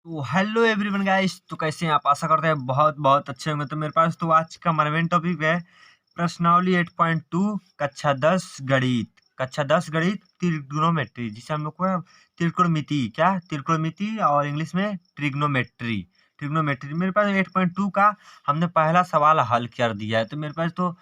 तो hello everyone guys, तो कैसे हैं आप? आशा करते हैं बहुत बहुत अच्छे होंगे। तो मेरे पास तो आज का हमारा मेन टॉपिक है प्रश्नावली 8.2 कक्षा 10 गणित। कक्षा 10 गणित ट्रिग्नोमेट्री, जिसे हम लोग को त्रिकोणमिति, क्या त्रिकोणमिति और इंग्लिश में ट्रिग्नोमेट्री। ट्रिग्नोमेट्री मेरे पास 8.2 का हमने पहला सवाल हल कर दिया है। तो मेरे पास तो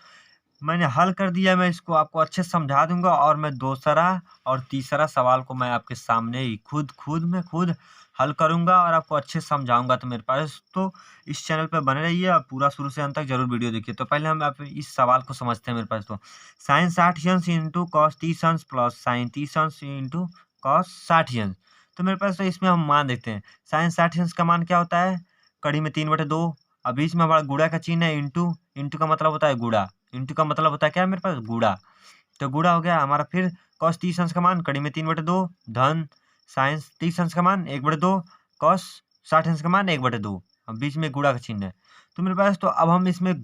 मैंने हल कर दिया है। मैं इसको आपको अच्छे से समझा दूंगा और मैं दूसरा और तीसरा सवाल को मैं आपके सामने ही खुद हल करूंगा और आपको अच्छे से समझाऊंगा। तो मेरे पास तो इस चैनल पे बने रहिए और पूरा शुरू से अंत तक जरूर वीडियो देखिए। तो पहले हम आप इस सवाल को समझते हैं। मेरे पास तो साइन 60 अंश इंटू कॉस 30 अंश प्लस साइन 30 अंश इंटू कॉस 60 अंश। तो मेरे पास तो इसमें हम मान देखते हैं। साइन 60 अंश का मान क्या होता है? कड़ी में 3/2 और बीच में हमारा गुणा का चिन्ह है इंटू। इंटू का मतलब होता है गुणा। इंटू का मतलब होता है क्या मेरे पास? गुणा। तो गुणा हो गया हमारा। फिर कॉस 30 अंश का मान कड़ी में 3/2 धन साइन 30 अंश का मान 1/2 कॉस 60 अंश का मान 1/2। अब बीच में गुणा का चिन्ह है। तो मेरे पास तो अब हम इसमें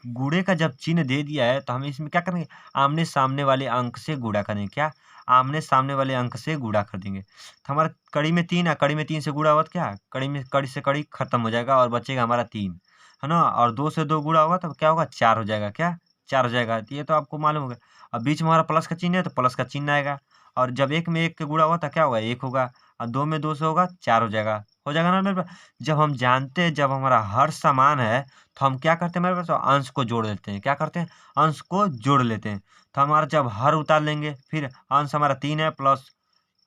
गुणे का जब चिन्ह दे दिया है तो हम इसमें क्या करेंगे? आमने सामने वाले अंक से गुणा करेंगे। क्या? आमने सामने वाले अंक से गुणा कर देंगे। तो हमारा कड़ी में 3 है, कड़ी में 3 से गुणा हुआ तो क्या? कड़ी से कड़ी खत्म हो जाएगा और बचेगा हमारा 3, है ना। और 2 से 2 गुणा होगा तो क्या होगा? 4 हो जाएगा। क्या? 4 हो जाएगा। तो ये तो आपको मालूम होगा। अब बीच में हमारा प्लस का चिन्ह है तो प्लस का चिन्ह आएगा। और जब 1 में 1 के गुणा होगा तो क्या होगा? 1 होगा। और 2 में 2 से होगा 4 हो जाएगा। हो जाएगा ना मेरे पास। जब हम जानते हैं जब हमारा हर समान है तो हम क्या करते हैं मेरे पास? तो अंश को जोड़ लेते हैं। क्या करते हैं? अंश को जोड़ लेते हैं। तो हमारा जब हर उतार लेंगे फिर अंश हमारा 3 है प्लस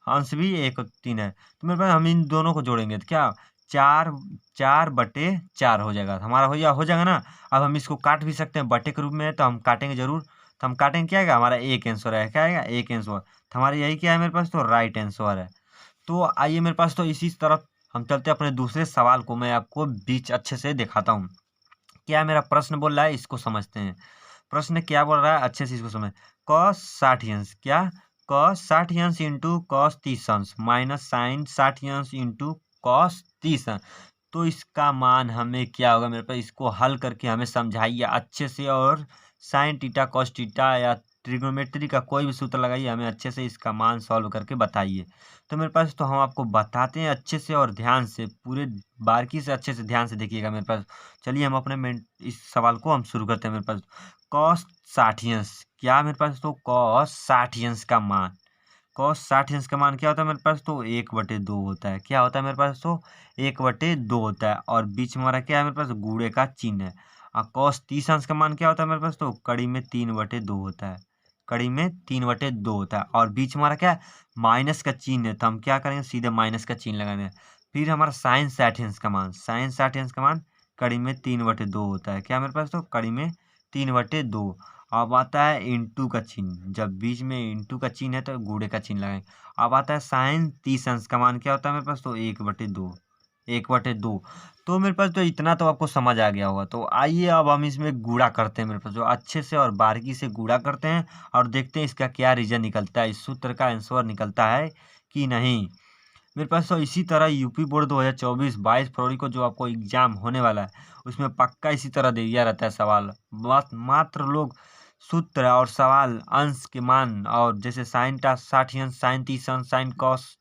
अंश भी 1 3 है। तो मेरे पास हम इन दोनों को जोड़ेंगे तो क्या? 4/4 हो जाएगा। हमारा हो जाएगा ना। अब हम इसको काट भी सकते हैं, बटे के रूप में है तो हम काटेंगे जरूर। तो हम काटेंगे, क्या आएगा? हमारा एक आंसर है। क्या आएगा? एक आंसर। तो हमारा यही क्या है मेरे पास? तो राइट आंसर है। तो आइए मेरे पास तो इसी तरफ हम चलते हैं अपने दूसरे सवाल को मैं आपको बीच अच्छे से दिखाता हूँ। क्या मेरा प्रश्न बोल रहा है इसको समझते हैं। प्रश्न क्या बोल रहा है अच्छे से इसको समझ। कॉस 60 अंश, क्या? कॉस 60 अंश इंटू कॉस 30 अंश माइनस साइन 60 अंश इंटू कॉस 30 अंश। तो इसका मान हमें क्या होगा मेरे पास? इसको हल करके हमें समझाइए अच्छे से। और साइन टीटा कॉस टीटा या ट्रिग्नोमेट्री का कोई भी सूत्र लगाइए, हमें अच्छे से इसका मान सॉल्व करके बताइए। तो मेरे पास तो हम आपको बताते हैं अच्छे से और ध्यान से, पूरे बारीकी से अच्छे से ध्यान से देखिएगा मेरे पास। चलिए हम अपने इस सवाल को हम शुरू करते हैं। मेरे पास कॉस 60 अंश, क्या मेरे पास? तो कॉस 60 अंश का मान, कॉस 60 अंश का मान क्या होता है मेरे पास? तो 1/2 होता है। क्या होता है मेरे पास? तो 1/2 होता है। और बीच में हमारा क्या है मेरे पास? गुणे का चिन्ह है। और कॉस 30 अंश का मान क्या होता है मेरे पास? तो कड़ी में 3/2 होता है। कड़ी में 3/2 होता है। और बीच में हमारा क्या है? माइनस का चिन्ह है। तो हम क्या करेंगे? सीधे माइनस का चिन्ह लगाएंगे। फिर हमारा साइन 60 अंश का मान, साइन 60 अंश का मान कड़ी में 3/2 होता है। क्या मेरे पास? तो कड़ी में 3/2। अब आता है इंटू का चिन्ह। जब बीच में इंटू का चिन्ह है तो गुणे का चिन्ह लगाएंगे। अब आता है साइन 30 अंश का मान क्या होता है मेरे पास? तो 1/2, 1/2। तो मेरे पास तो इतना तो आपको समझ आ गया होगा। तो आइए अब हम इसमें गुणा करते हैं मेरे पास, जो अच्छे से और बारीकी से गुणा करते हैं और देखते हैं इसका क्या रीजन निकलता है, इस सूत्र का आंसर निकलता है कि नहीं। मेरे पास तो इसी तरह यूपी बोर्ड 2024 22 फरवरी को जो आपको एग्जाम होने वाला है उसमें पक्का इसी तरह दे दिया रहता है सवाल। मात्र लोग सूत्र और सवाल अंश के मान और जैसे साइन टा 60 अंश, साइन 30 अंश, साइन कॉस,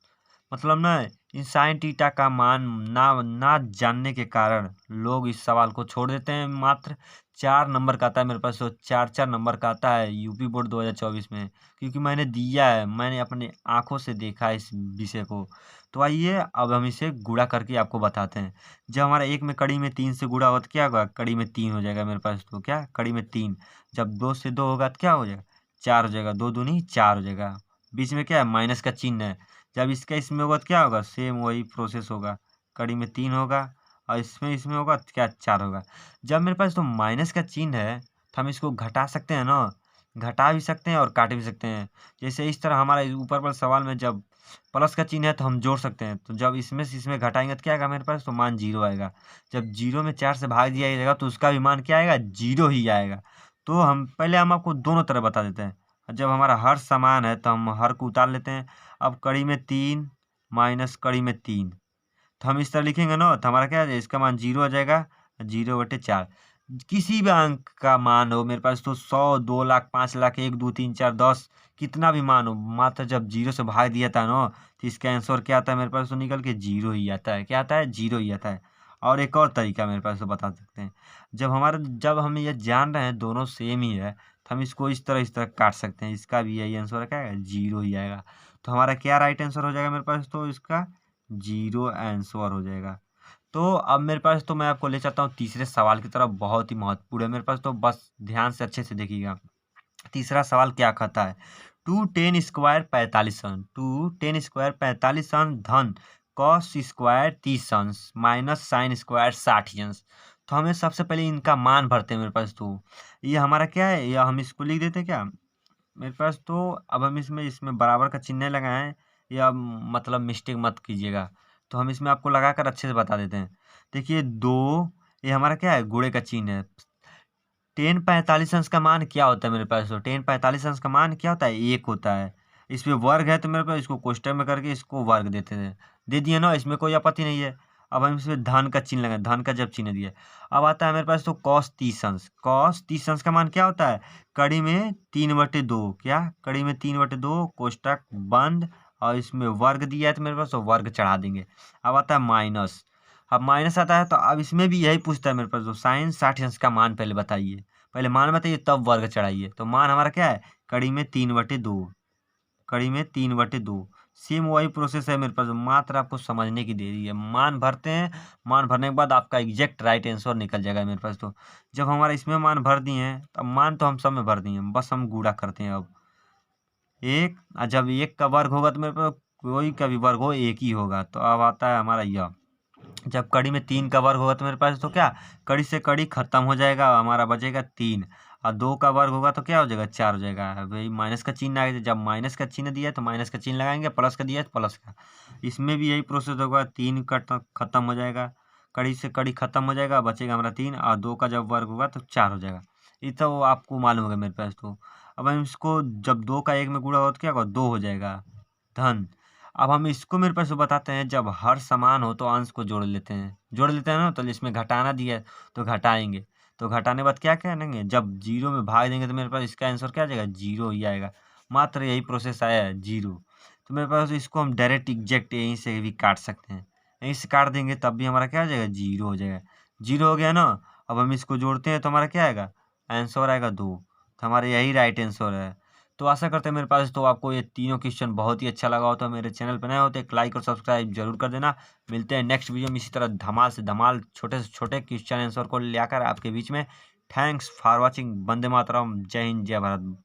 मतलब ना इन साइन टीटा का मान ना जानने के कारण लोग इस सवाल को छोड़ देते हैं। मात्र 4 नंबर का आता है मेरे पास, तो 4 नंबर का आता है यूपी बोर्ड 2024 में, क्योंकि मैंने दिया है, मैंने अपने आंखों से देखा है इस विषय को। तो आइए अब हम इसे गुणा करके आपको बताते हैं। जब हमारा एक में कड़ी में 3 से गुणा होगा तो क्या होगा? कड़ी में 3 हो जाएगा मेरे पास। तो क्या? कड़ी में 3। जब 2 से 2 होगा तो क्या हो जाएगा? 4 हो जाएगा। 2 दूनी 4 हो जाएगा। बीच में क्या है? माइनस का चिन्ह है। जब इसका इसमें होगा तो क्या होगा? सेम वही प्रोसेस होगा। कड़ी में 3 होगा और इसमें होगा तो क्या? 4 होगा। जब मेरे पास तो माइनस का चिन्ह है तो हम इसको घटा सकते हैं ना, घटा भी सकते हैं और काट भी सकते हैं। जैसे इस तरह हमारा ऊपर पर सवाल में जब प्लस का चिन्ह है तो हम जोड़ सकते हैं। तो जब इसमें से इसमें घटाएंगे तो क्या आएगा मेरे पास? तो मान 0 आएगा। जब 0 में 4 से भाग दिया जाएगा तो उसका भी मान क्या आएगा? 0 ही आएगा। तो हम आपको दोनों तरह बता देते हैं। जब हमारा हर समान है तो हम हर को उतार लेते हैं। अब कड़ी में 3 माइनस कड़ी में 3, तो हम इस तरह लिखेंगे ना तो हमारा क्या है? इसका मान 0 आ जाएगा। 0/4। किसी भी अंक का मान हो मेरे पास, तो 100, 2 लाख, 5 लाख, 1, 2, 3, 4, 10, कितना भी मान हो, मात्र जब जीरो से भाग दिया था ना, तो इसका आंसर क्या आता है मेरे पास, तो निकल के जीरो ही आता है। क्या आता है? जीरो ही आता है। और एक और तरीका मेरे पास तो बता सकते हैं, जब हम ये जान रहे हैं दोनों सेम ही है, तो हम इसको इस तरह काट सकते हैं। इसका भी यही आंसर क्या आएगा? जीरो ही आएगा। तो हमारा क्या राइट आंसर हो जाएगा मेरे पास, तो इसका जीरो आंसर हो जाएगा। तो अब मेरे पास तो मैं आपको ले चलता हूँ तीसरे सवाल की तरफ, बहुत ही महत्वपूर्ण है मेरे पास, तो बस ध्यान से अच्छे से देखिएगा। तीसरा सवाल क्या कहता है? 2 10 स्क्वायर 45 रन, 2 10 स्क्वायर 45 रन धन cos square 30 run minus sine square 60 run. तो हमें सबसे पहले इनका मान भरते हैं मेरे पास। तो ये हमारा क्या है, या हम इसको लिख देते हैं क्या मेरे पास। तो अब हम इसमें इसमें बराबर का चिन्ह लगाएं, या मतलब मिस्टेक मत कीजिएगा। तो हम इसमें आपको लगाकर अच्छे से बता देते हैं। देखिए दो, ये हमारा क्या है? गुणे का चिन्ह है। 10 45 अंश का मान क्या होता है मेरे पास? तो 10 45 अंश का मान क्या होता है? 1 होता है। इसमें वर्ग है तो मेरे पास इसको कोष्टक में करके इसको वर्ग देते थे, दे दिए ना, इसमें कोई आपत्ति नहीं है। अब हम इसमें धन का चिन्ह लगाए, धन का जब चिन्ह दिया, अब आता है मेरे पास तो कॉस 30 अंश। कॉस 30 अंश का मान क्या होता है? कड़ी में 3/2, क्या कड़ी में 3/2, कोष्टक बंद, और इसमें वर्ग दिया है तो मेरे पास तो वर्ग चढ़ा देंगे। अब आता है माइनस। अब माइनस आता है तो अब इसमें भी यही पूछता है मेरे पास, तो साइन 60 अंश का मान पहले बताइए, पहले मान बताइए तब वर्ग चढ़ाइए। तो मान हमारा क्या है? कड़ी में 3/2, कड़ी में 3/2। सेम वही प्रोसेस है मेरे पास, मात्र आपको समझने की देरी है। मान भरते हैं, मान भरने के बाद आपका एग्जैक्ट राइट आंसर निकल जाएगा मेरे पास। तो जब हमारा इसमें मान भर दिए हैं, तब मान तो हम सब में भर दिए हैं, बस हम गुणा करते हैं। अब एक, जब एक का वर्ग होगा तो मेरे पास कोई का भी वर्ग हो एक ही होगा। तो अब आता है हमारा यह, जब कड़ी में 3 का वर्ग होगा तो मेरे पास तो क्या, कड़ी से कड़ी खत्म हो जाएगा, हमारा बचेगा 3। और 2 का वर्ग होगा तो क्या हो जाएगा? 4 हो जाएगा। भाई माइनस का चिन्ह आ गया, जब माइनस का चिन्ह दिया तो माइनस का चिन्ह लगाएंगे, प्लस का दिया तो प्लस का। इसमें भी यही प्रोसेस होगा, 3 का खत्म हो जाएगा, कड़ी से कड़ी खत्म हो जाएगा, बचेगा हमारा 3, और 2 का जब वर्ग होगा तो 4 हो जाएगा। ये तो आपको मालूम होगा मेरे पास। तो अब हम इसको, जब 2 का 1 में गुणा हो तो क्या होगा? 2 हो जाएगा धन। अब हम इसको मेरे पास बताते हैं, जब हर समान हो तो अंश को जोड़ लेते हैं, जोड़ लेते हैं ना, तो इसमें घटाना दिया है तो घटाएंगे। तो घटाने के बाद क्या करेंगे? जब जीरो में भाग देंगे तो मेरे पास इसका आंसर क्या आ जाएगा? जीरो ही आएगा। मात्र यही प्रोसेस आया है, जीरो। तो मेरे पास इसको हम डायरेक्ट एग्जैक्ट यहीं से भी काट सकते हैं, यहीं से काट देंगे तब भी हमारा क्या हो जाएगा? जीरो हो जाएगा। जीरो हो गया ना। अब हम इसको जोड़ते हैं तो हमारा क्या आएगा? आंसर आएगा 2। तो हमारा यही राइट आंसर है। तो आशा करते हैं मेरे पास तो आपको ये तीनों क्वेश्चन बहुत ही अच्छा लगा हो। तो मेरे चैनल पर नए होते एक लाइक और सब्सक्राइब जरूर कर देना। मिलते हैं नेक्स्ट वीडियो में इसी तरह धमाल से धमाल छोटे से छोटे क्वेश्चन आंसर को लेकर आपके बीच में। Thanks for watching. वंदे मातरम। जय हिंद, जय भारत।